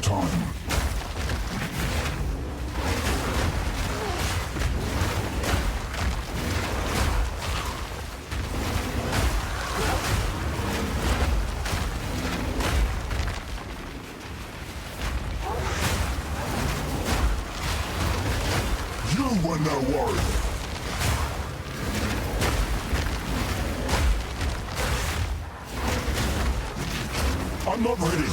time. You were no worry. I'm not ready.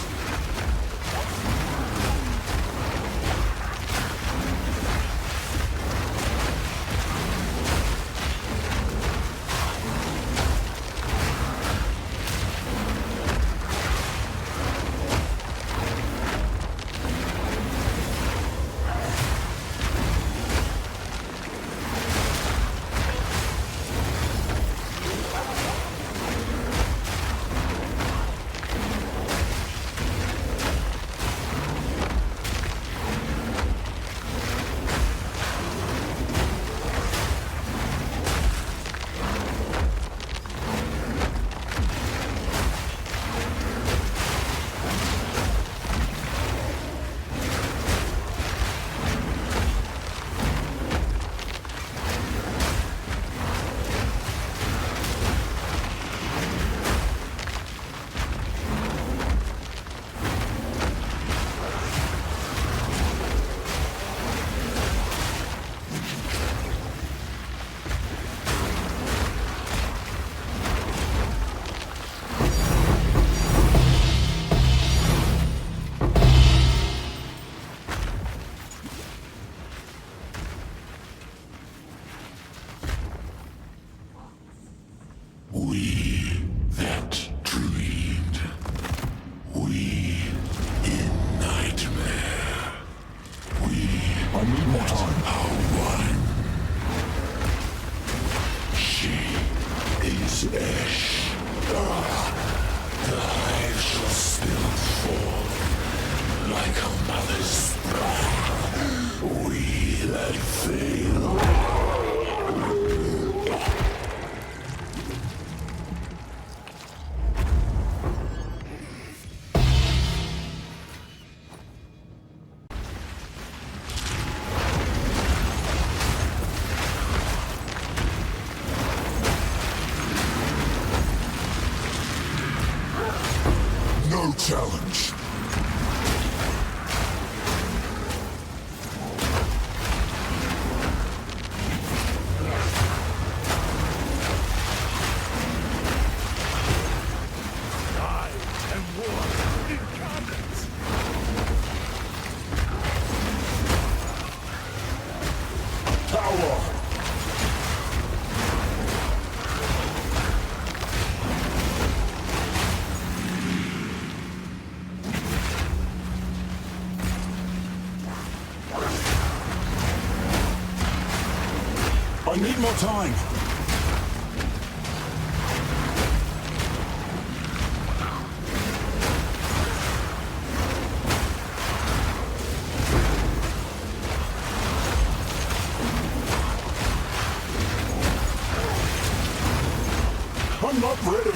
Challenge. I am war incarnate. Power. I need more time. I'm not ready.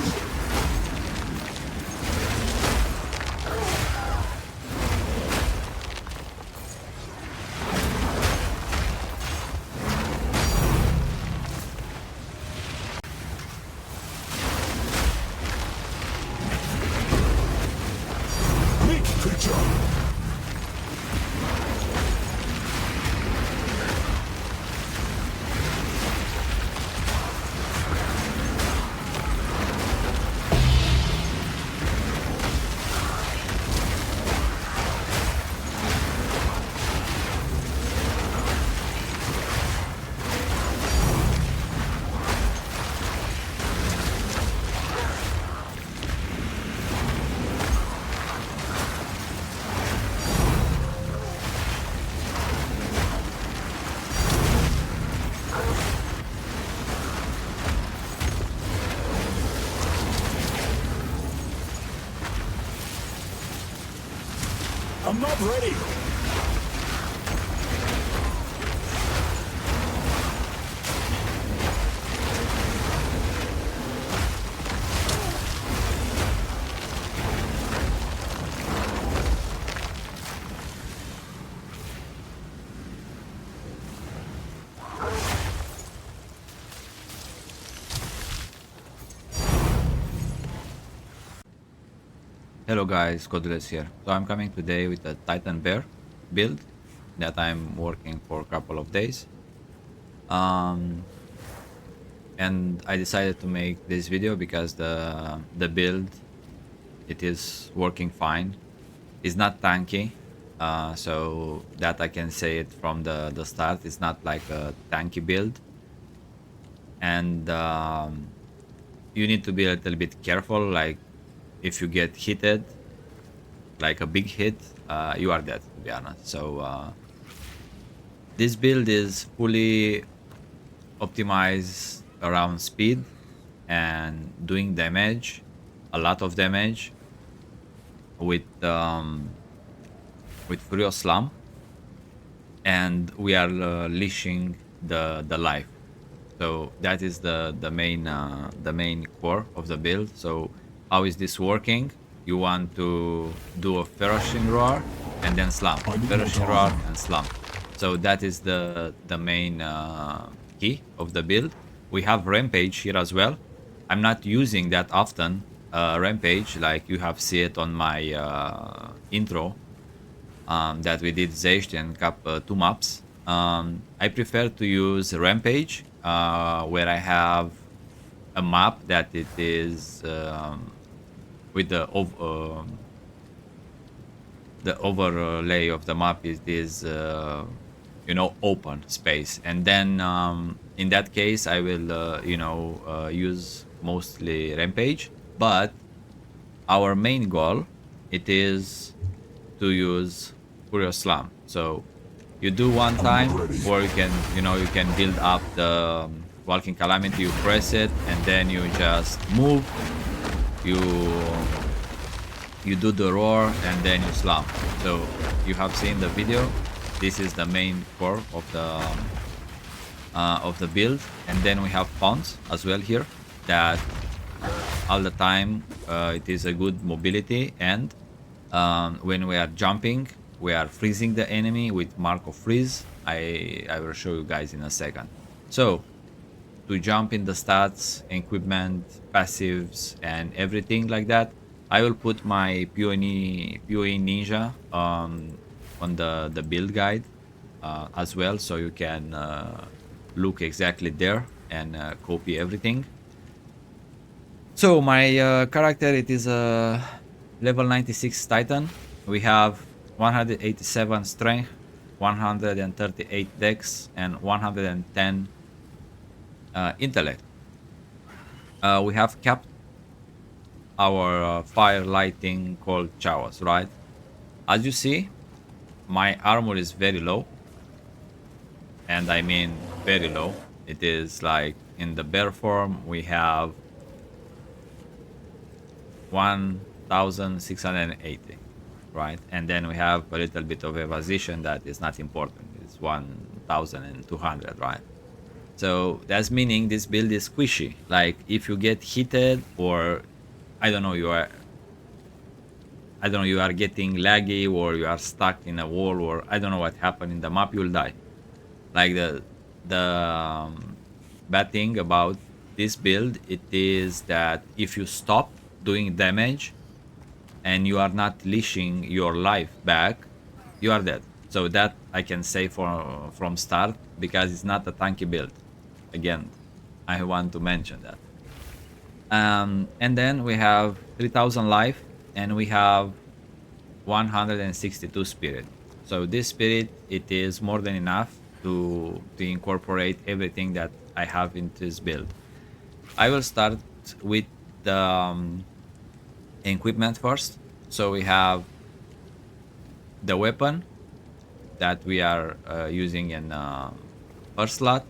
I'm not ready. Hello guys, Codeless here. So I'm coming today with a Titan Bear build that I'm working for a couple of days. And I decided to make this video because the build, it is working fine. It's not tanky, so that I can say it from the start. It's not like a tanky build. And you need to be a little bit careful, like if you get hitted, like a big hit, you are dead, to be honest. So this build is fully optimized around speed and doing damage, a lot of damage with Furious Roar, and we are leashing the life. So that is the main core of the build. So how is this working? You want to do a Ferocious Roar and then slam. Ferocious Roar and slam. So that is the main key of the build. We have Rampage here as well. I'm not using that often. Rampage, like you have seen it on my intro that we did Zeist and Cap 2 maps. I prefer to use Rampage where I have a map that it is with the overlay of the map is this open space, and then in that case I will use mostly Rampage, but our main goal it is to use Furious Roar. So you do one time, or you can build up the Walking Calamity, you press it and then you just move, you do the roar and then you slam. So you have seen the video. This is the main core of the build, and then we have fonts as well here that all the time it is a good mobility, and when we are jumping we are freezing the enemy with Mark of Freeze. I will show you guys in a second. So to jump in the stats, equipment, passives and everything like that, I will put my PoE Ninja on the build guide as well, so you can look exactly there and copy everything. So my character, it is a level 96 Titan. We have 187 strength, 138 dex and 110 intellect. We have capped our fire lighting called Chaos, right? As you see, my armor is very low, and I mean very low. It is like in the bear form we have 1680, right? And then we have a little bit of evasion that is not important. It's 1200, right? So that's meaning this build is squishy. Like if you get hitted, or I don't know, you are getting laggy, or you are stuck in a wall, or I don't know what happened in the map, you'll die. Like the bad thing about this build, it is that if you stop doing damage and you are not leashing your life back, you are dead. So that I can say from start, because it's not a tanky build. Again, I want to mention that. And then we have 3000 life and we have 162 spirit. So this spirit, it is more than enough to incorporate everything that I have in this build. I will start with the equipment first. So we have the weapon that we are using in first slot,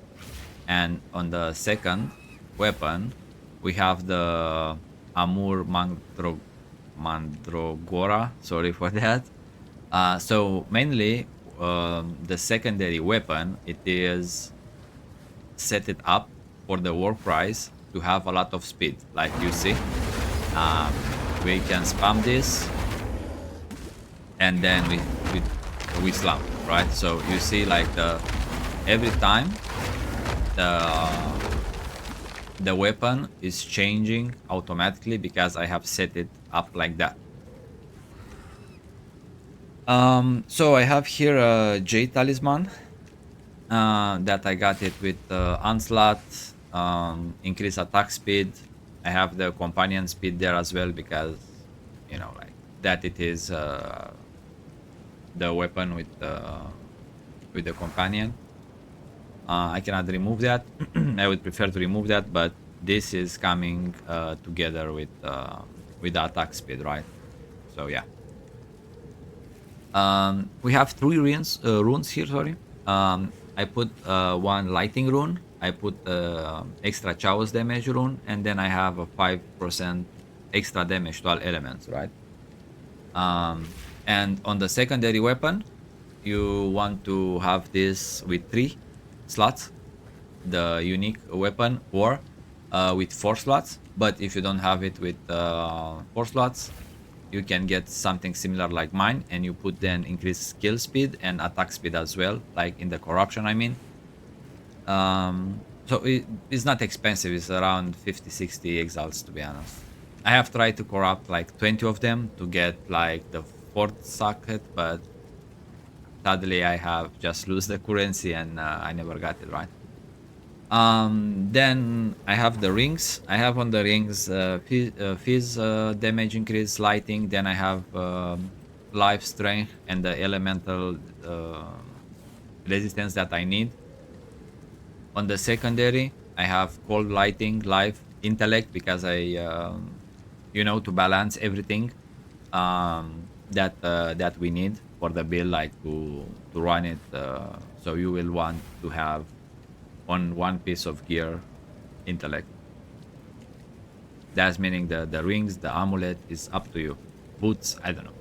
and on the second weapon we have the Amur Mandragora, sorry for that. So mainly the secondary weapon, it is set it up for the war price to have a lot of speed, like you see. We can spam this and then we slam, right? So you see, like every time the weapon is changing automatically because I have set it up like that. So I have here a J talisman that I got it with onslaught, increase attack speed. I have the companion speed there as well because like that it is the weapon with the companion. I cannot remove that. I would prefer to remove that, but this is coming together with the attack speed, right? So yeah. We have three runes here. Sorry. I put one lighting rune. I put extra chaos damage rune, and then I have a 5% extra damage to all elements, right? And on the secondary weapon, you want to have this with 3 slots, the unique weapon, or with 4 slots. But if you don't have it with 4 slots, you can get something similar like mine, and you put then increased skill speed and attack speed as well, like in the corruption, I mean. So it's not expensive. It's around 50-60 exiles, to be honest. I have tried to corrupt like 20 of them to get like the 4th socket, but sadly I have just lose the currency and I never got it right. Then I have the rings. I have on the rings fizz damage increase, lighting. Then I have life, strength, and the elemental resistance that I need. On the secondary, I have cold, lighting, life, intellect, because I to balance everything that we need for the build, like to run it. So you will want to have on one piece of gear intellect. That's meaning the rings, the amulet is up to you. Boots, I don't know.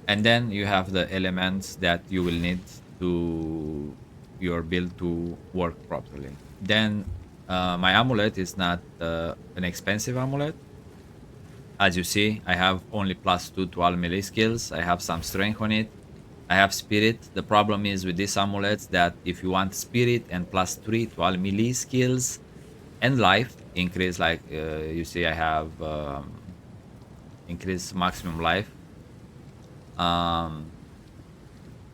And then you have the elements that you will need to your build to work properly. Then my amulet is not an expensive amulet. As you see, I have only +2 to all melee skills. I have some strength on it. I have spirit. The problem is with these amulets that if you want spirit and +3 to all melee skills and life increase, like you see, I have increase maximum life.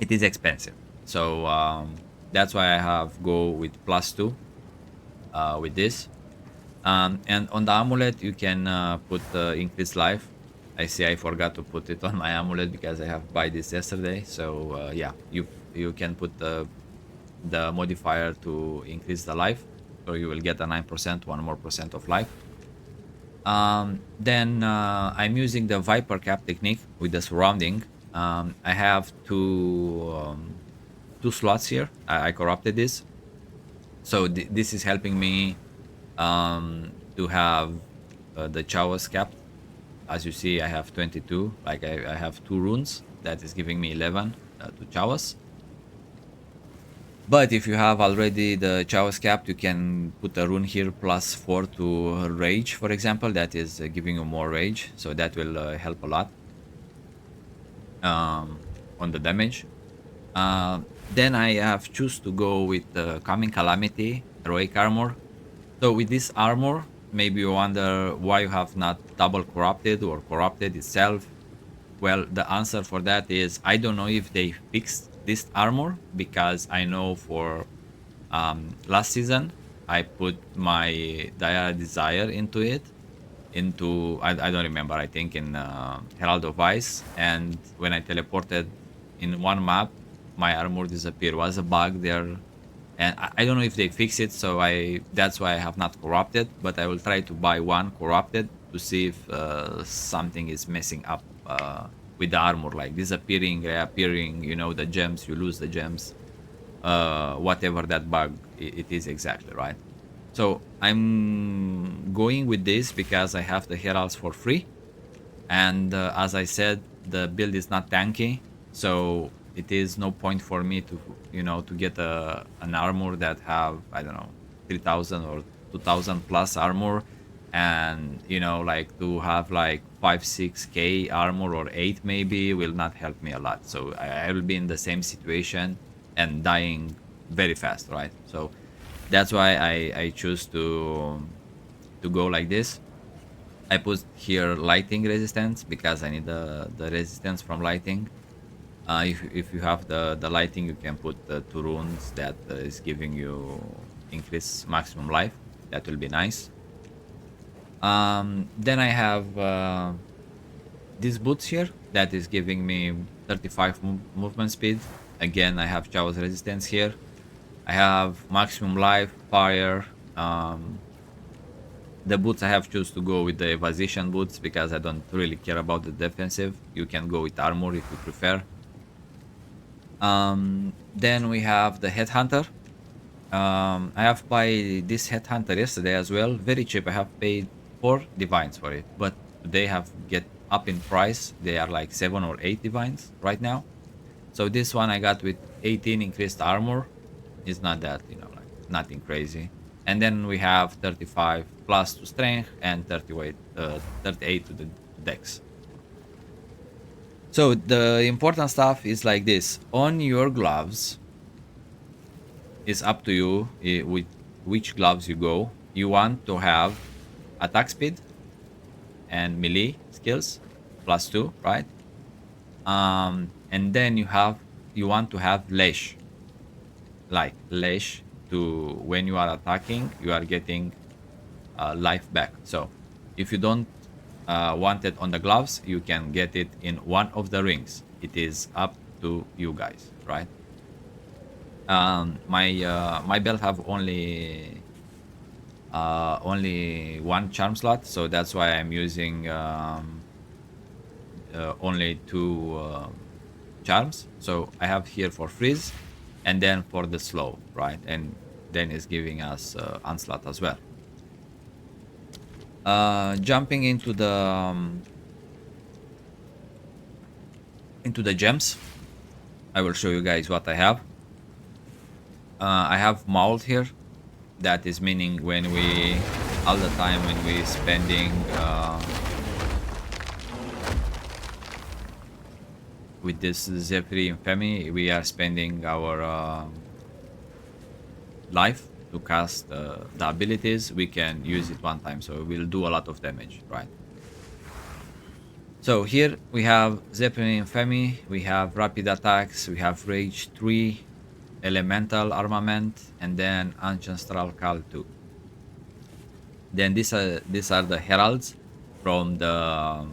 It is expensive, so that's why I have go with +2 with this. And on the amulet, you can put increased life. I see I forgot to put it on my amulet because I have buy this yesterday. So yeah, you can put the modifier to increase the life, so you will get a 9%, 1 more percent of life. Then I'm using the Viper Cap technique with the surrounding. I have two slots here. I corrupted this, so this is helping me to have the Chaos Cap. As you see, I have 22. Like I have 2 runes that is giving me 11 to Chaos. But if you have already the Chaos Cap, you can put a rune here +4 to Rage, for example. That is giving you more Rage, so that will help a lot on the damage. Then I have choose to go with the Walking Calamity Heroic Armor. So with this armor, maybe you wonder why you have not double corrupted or corrupted itself. Well, the answer for that is I don't know if they fixed this armor, because I know for last season I put my Dire Desire into it. I don't remember, I think in Herald of Ice, and when I teleported in one map, my armor disappeared. It was a bug there, and I don't know if they fix it, so that's why I have not corrupted, but I will try to buy one corrupted to see if something is messing up with the armor, like disappearing, reappearing, the gems, you lose the gems, whatever that bug it is exactly, right? So I'm going with this because I have the Heralds for free, and as I said, the build is not tanky, so it is no point for me to to get an armor that have, I don't know, 3,000 or 2,000 plus armor, and like to have like 5-6k armor or 8 maybe will not help me a lot. So I will be in the same situation and dying very fast, right? So that's why I choose to go like this. I put here lighting resistance because I need the resistance from lighting. If you have the lighting, you can put the 2 runes that is giving you increase maximum life. That will be nice. Then I have these boots here that is giving me 35 movement speed. Again, I have Chaos resistance here. I have maximum life, fire. The boots I have choose to go with the evasion boots because I don't really care about the defensive. You can go with armor if you prefer. Then we have the headhunter. I have buy this headhunter yesterday as well, very cheap. I have paid 4 divines for it, but they have get up in price. They are like 7 or 8 divines right now. So this one I got with 18 increased armor. It's not that, like nothing crazy. And then we have 35 plus to strength and 38 to the dex. So the important stuff is like this. On your gloves, it's up to you with which gloves you go. You want to have attack speed and melee skills +2, right? And then you want to have leash, like leash to when you are attacking, you are getting life back. So if you don't want it on the gloves, you can get it in one of the rings. It is up to you guys, right? My belt have only 1 charm slot, so that's why I'm using only 2 charms. So I have here for freeze and then for the slow, right? And then it's giving us onslaught as well. Jumping into the gems, I will show you guys what I have. I have mold here. That is meaning when all the time when we spending with this Zephyr Infamy, we are spending our life to cast the abilities. We can use it one time, so we'll do a lot of damage, right? So here we have Zephyr Infamy, we have rapid attacks, we have Rage 3, elemental armament, and then ancestral call 2. Then these are the heralds from the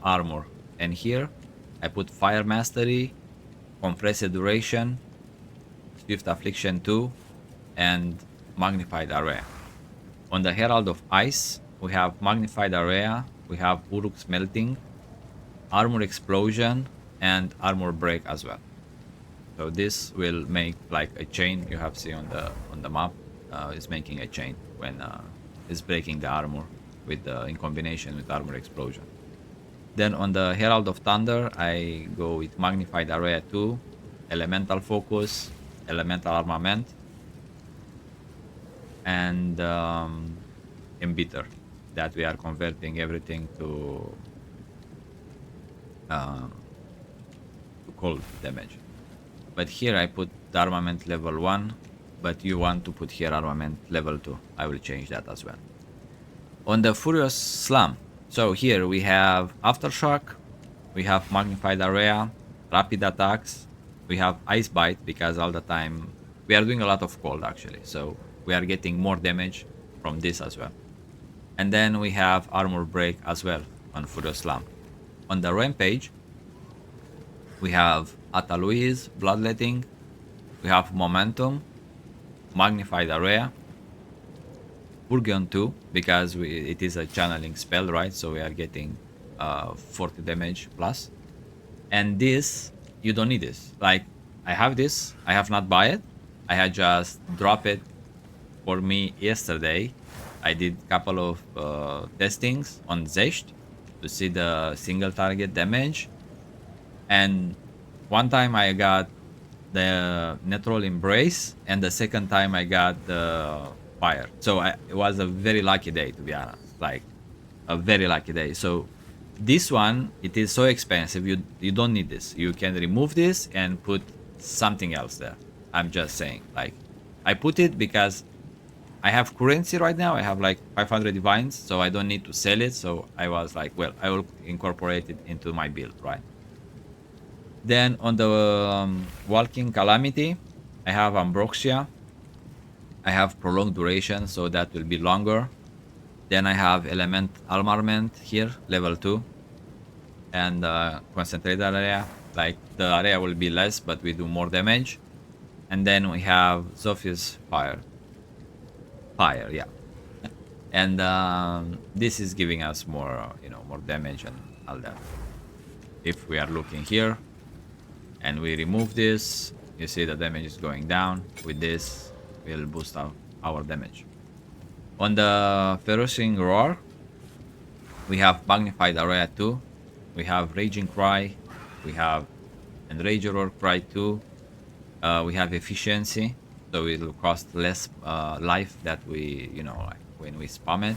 armor, and here I put fire mastery, compressed duration, swift affliction 2, and magnified area. On the herald of ice, we have magnified area, we have Uruk's melting, armor explosion, and armor break as well. So this will make like a chain. You have seen on the map, it's making a chain when it's breaking the armor with in combination with armor explosion. Then on the Herald of Thunder, I go with magnified area 2, elemental focus, elemental armament, and embitter, that we are converting everything to cold damage. But here I put the armament level 1, but you want to put here armament level 2. I will change that as well. On the Furious Slam, so here we have Aftershock, we have magnified area, rapid attacks, we have Ice Bite because all the time we are doing a lot of cold actually, so we are getting more damage from this as well. And then we have armor break as well on Furious Slam. On the Rampage, we have Atalui's bloodletting, we have momentum, magnified area, Burgion 2 because it is a channeling spell, right? So we are getting 40 damage plus. And this, you don't need this. Like I have this, I have not buy it. I had just drop it for me yesterday. I did couple of testings on Zesht to see the single target damage. And one time I got the natural embrace, and the second time I got the fire. So it was a very lucky day, to be honest, like a very lucky day. So this one, it is so expensive, you don't need this. You can remove this and put something else there. I'm just saying, like I put it because I have currency right now. I have like 500 divines, so I don't need to sell it. So I was like, well, I will incorporate it into my build, right? Then on the Walking Calamity, I have Ambroxia. I have Prolonged Duration, so that will be longer. Then I have Element Armament here, level 2. And Concentrated Area, like the area will be less, but we do more damage. And then we have Zophius Fire. Fire, yeah. And this is giving us more, more damage and all that. If we are looking here and we remove this, you see the damage is going down. With this, we'll boost our damage. On the Ferocious Roar, we have Magnified Area 2, we have Raging Cry, we have Enrage Roar Cry 2, we have Efficiency, so it will cost less life that we, like when we spam it.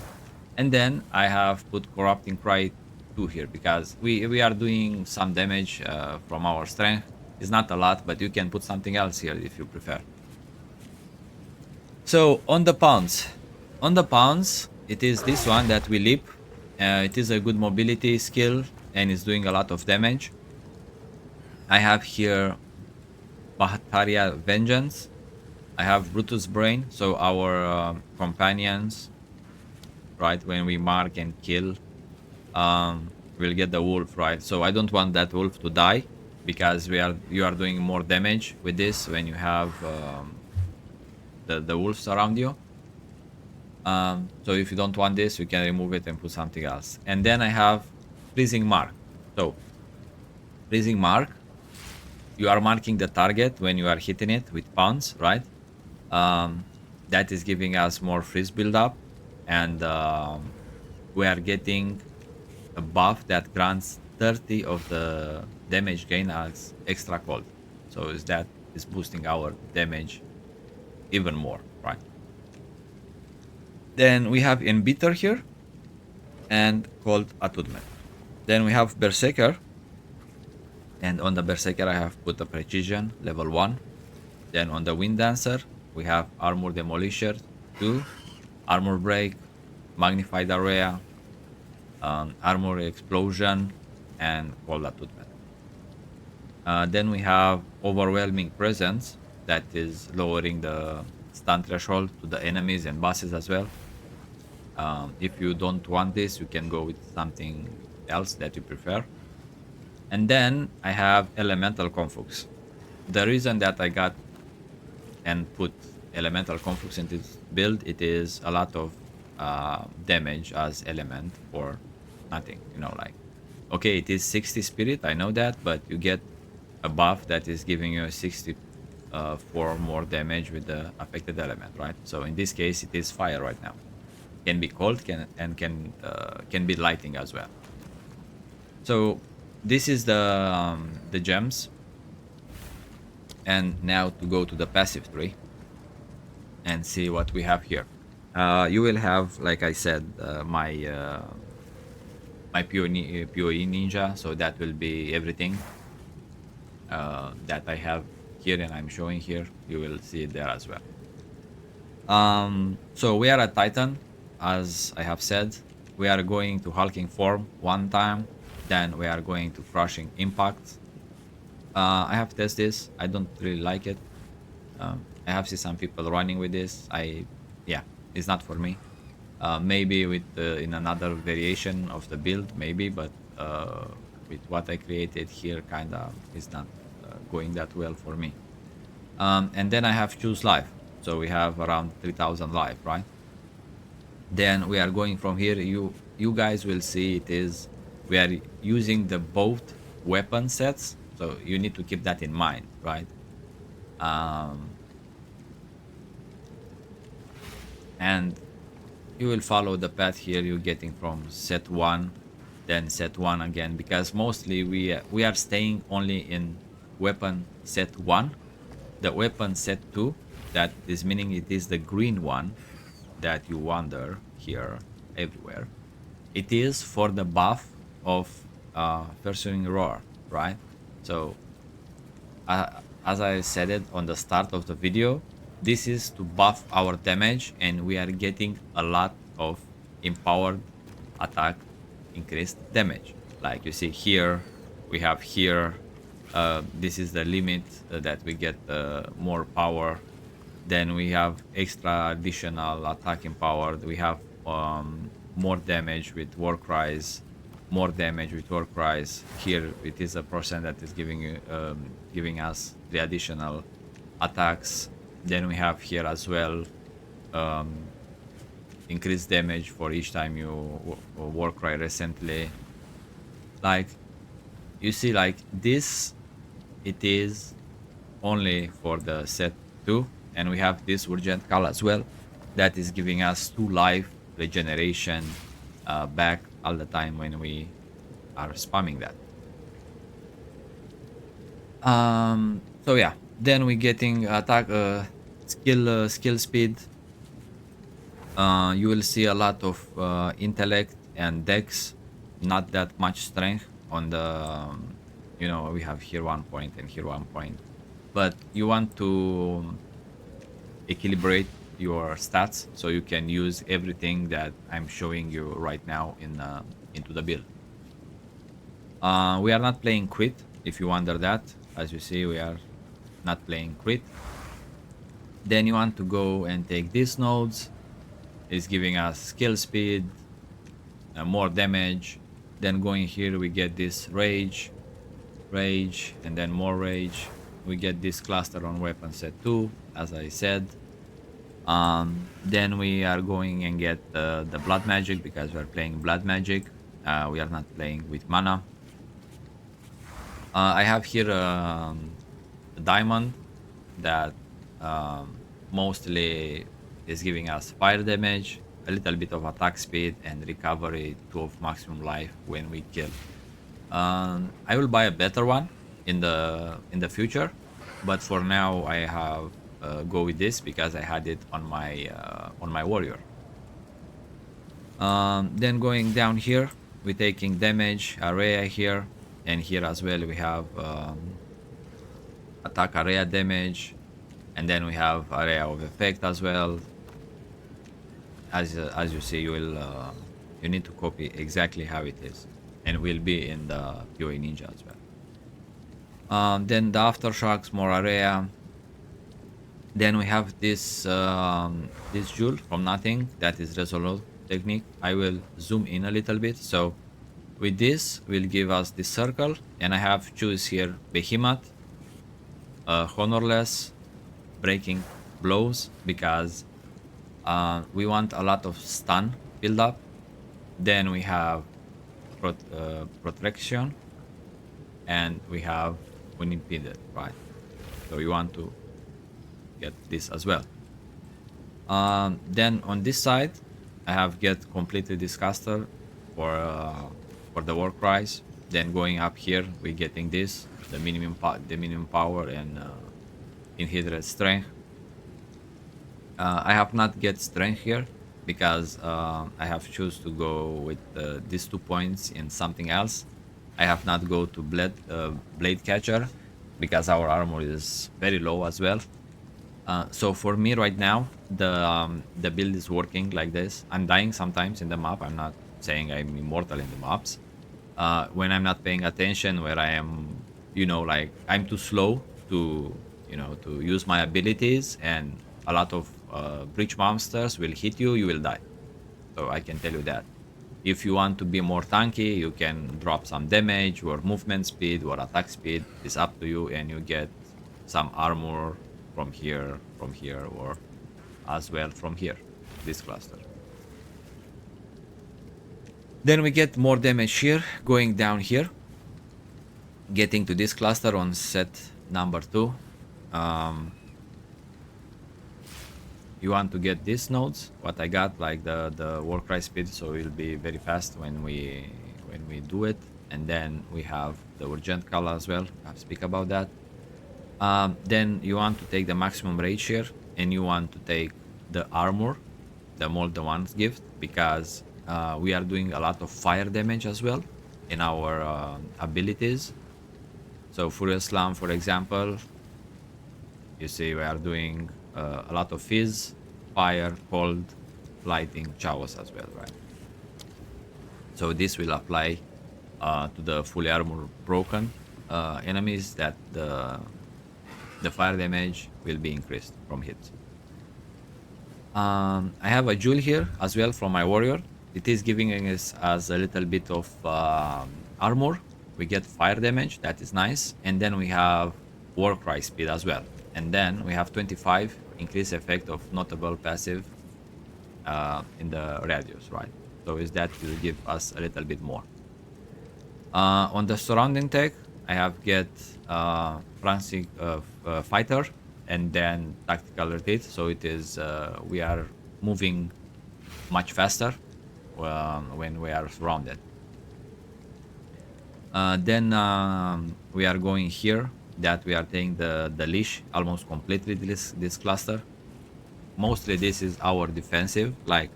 And then I have put Corrupting Cry 2 here because we are doing some damage from our strength. It's not a lot, but you can put something else here if you prefer. So on the pounds, it is this one that we leap. It is a good mobility skill and it's doing a lot of damage. I have here Bahataria Vengeance. I have Brutus Brain, so our companions, right, when we mark and kill, we'll get the wolf, right? So I don't want that wolf to die because you are doing more damage with this when you have the wolves around you. So if you don't want this, you can remove it and put something else. And then I have Freezing Mark. So Freezing Mark, you are marking the target when you are hitting it with pounds, right? That is giving us more freeze build-up, and we are getting a buff that grants 30 of the damage gain as extra cold. So that is boosting our damage even more, right? Then we have Embitter here and Cold Attunement. Then we have Berserker, and on the Berserker I have put a Precision level 1. Then on the Wind Dancer we have Armor Demolisher 2, Armor Break, Magnified Area, Armor Explosion, and Cold Attunement. Then we have Overwhelming Presence, that is lowering the stun threshold to the enemies and bosses as well. If you don't want this, you can go with something else that you prefer. And then I have Elemental Conflux. The reason that I got and put Elemental Conflux in this build, it is a lot of damage as element for nothing, like, okay, it is 60 spirit, I know that, but you get a buff that is giving you a 64 more damage with the affected element, right? So in this case it is fire right now. Can be cold, can be lighting as well. So this is the gems. And now to go to the passive tree and see what we have here. You will have, like I said, my PoE ninja, so that will be everything that I have here and I'm showing here. You will see it there as well. So we are a Titan, as I have said. We are going to hulking form one time, then we are going to crushing impact. I have tested this. I don't really like it. I have seen some people running with this. Yeah, it's not for me. Maybe with in another variation of the build, maybe, but with what I created here, kinda is not going that well for me. And then I have choose life, so we have around 3000 life, right? Then we are going from here. You guys will see it is we are using the both weapon sets, so you need to keep that in mind, right? And you will follow the path here you're getting from set 1, then set 1 again, because mostly we are staying only in weapon set 1. The weapon set 2, that is meaning it is the green one that you wander here everywhere. It is for the buff of Ferocious Roar, right? So as I said it on the start of the video, this is to buff our damage, and we are getting a lot of empowered attack, increased damage. Like you see here, we have here This is the limit that we get more power. Then we have extra additional attacking power. We have more damage with war cries, more damage with war cries. Here it is a percent that is giving us the additional attacks. Then we have here as well increased damage for each time you war cry recently. Like you see, like this, it is only for the set 2, and we have this urgent call as well that is giving us 2 life regeneration back all the time when we are spamming that. So yeah, then we getting attack skill speed. You will see a lot of intellect and dex, not that much strength on the we have here 1 point and here 1 point, but you want to equilibrate your stats so you can use everything that I'm showing you right now into the build. We are not playing crit, if you wonder that. As you see, we are not playing crit. Then you want to go and take these nodes. It's giving us skill speed, more damage. Then going here we get this rage, and then more rage. We get this cluster on weapon set 2, as I said. Then we are going and get the blood magic because we are playing blood magic. We are not playing with mana. I have here a diamond that mostly is giving us fire damage, a little bit of attack speed, and recovery 2 of maximum life when we kill. I will buy a better one in the future, but for now I have go with this because I had it on my warrior. Then going down here, we're taking damage area here, and here as well we have attack area damage, and then we have area of effect as well. As you see, you need to copy exactly how it is, and will be in the PoE Ninja as well. Then the aftershocks, more area. Then we have this jewel from nothing that is resolute technique. I will zoom in a little bit. So with this will give us this circle, and I have choose here behemoth, honorless, breaking blows, because we want a lot of stun build up. Then we have protection, and we have unimpeded, right? So you want to get this as well. Then on this side, I have get completely discaster for the war cries. Then going up here, we're getting this, the minimum power and inhibited strength. I have not get strength here because I have choose to go with these 2 points in something else. I have not go to blade catcher because our armor is very low as well. So for me right now, the build is working like this. I'm dying sometimes in the map. I'm not saying I'm immortal in the maps. When I'm not paying attention, where I am, like I'm too slow to use my abilities, and a lot of breach monsters will hit you, you will die. So I can tell you that. If you want to be more tanky, you can drop some damage or movement speed or attack speed. It's up to you, and you get some armor from here, or as well from here, this cluster. Then we get more damage here, going down here, getting to this cluster on set number 2. You want to get these nodes, what I got, like the warcry speed, so it will be very fast when we do it. And then we have the urgent call as well. I'll speak about that. Then you want to take the maximum rage here, and you want to take the armor, the Mold the One's gift, because we are doing a lot of fire damage as well in our abilities. So Furious Slam, for example, you see we are doing a lot of fizz, fire, cold, lighting, chaos as well, right? So this will apply to the fully armor broken, enemies, that the fire damage will be increased from hits. I have a jewel here as well from my warrior. It is giving us as a little bit of armor. We get fire damage, that is nice, and then we have war cry speed as well, and then we have 25 increase effect of notable passive in the radius, right? So is that will give us a little bit more. On the surrounding tech, I have get Frantic Fighter and then Tactical Retreat. So it is we are moving much faster when we are surrounded. Then we are going here, that we are taking the leash almost completely this cluster. Mostly this is our defensive, like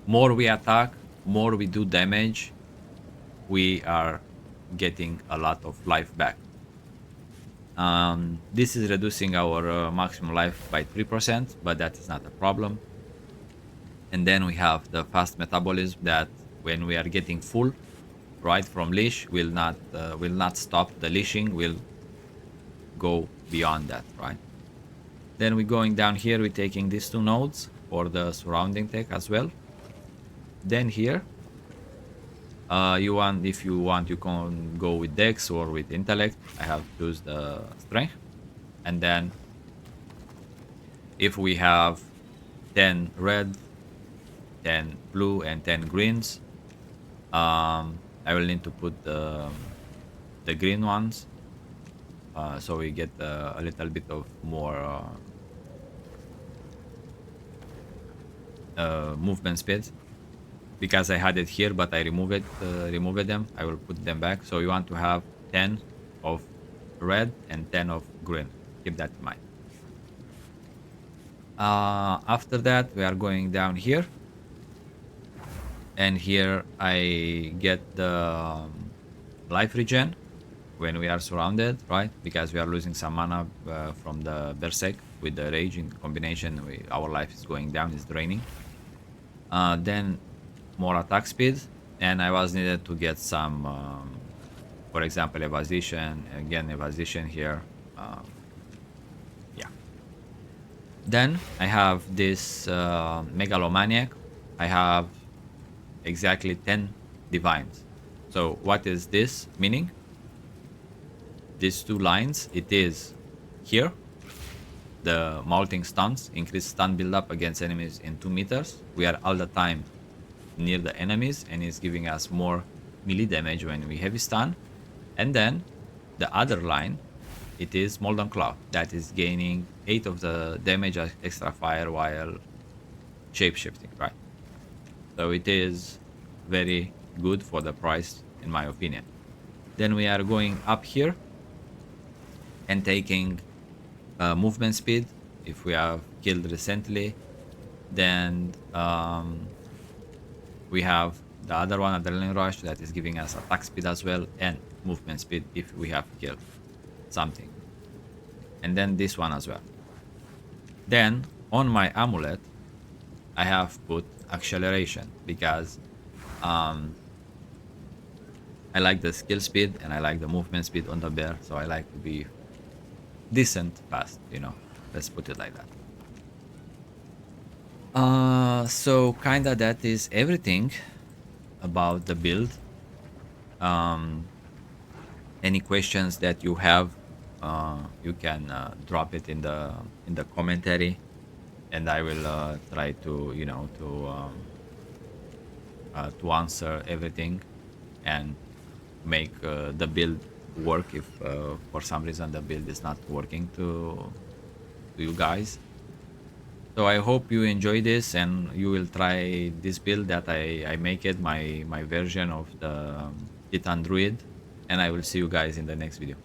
more we attack, more we do damage, we are getting a lot of life back. This is reducing our maximum life by 3%, but that is not a problem. And then we have the fast metabolism, that when we are getting full, right, from leash, will not stop. The leashing will go beyond that, right? Then we're going down here, we're taking these 2 nodes for the surrounding tech as well. Then here, if you want, you can go with Dex or with Intellect. I have used the Strength. And then if we have 10 red, 10 blue, and 10 greens, I will need to put the green ones, so we get a little bit of more movement speed, because I had it here but I removed them. I will put them back. So you want to have 10 of red and 10 of green. Keep that in mind. After that, we are going down here, and here I get the life regen when we are surrounded, right? Because we are losing some mana from the Berserk with the Rage in combination. Our life is going down, is draining. Then more attack speed, and I was needed to get some, for example, evasion. Again, evasion here. Yeah. Then I have this Megalomaniac. I have exactly 10 divines. So what is this meaning? These 2 lines, it is here, the molting stuns, increase stun build up against enemies in 2 meters. We are all the time near the enemies, and it's giving us more melee damage when we heavy stun. And then the other line, it is Molten Claw, that is gaining 8 of the damage as extra fire while shape-shifting, right? So it is very good for the price, in my opinion. Then we are going up here and taking movement speed if we have killed recently. Then we have the other one, Adrenaline Rush, that is giving us attack speed as well, and movement speed if we have killed something. And then this one as well. Then on my amulet, I have put acceleration, because I like the skill speed and I like the movement speed on the bear, so I like to be decent fast, you know, let's put it like that. So kinda that is everything about the build. Any questions that you have, you can drop it in the commentary, and I will try to, you know, to answer everything and make the build work if for some reason the build is not working to you guys. So I hope you enjoy this and you will try this build that I make it my version of the Titan Druid, and I will see you guys in the next video.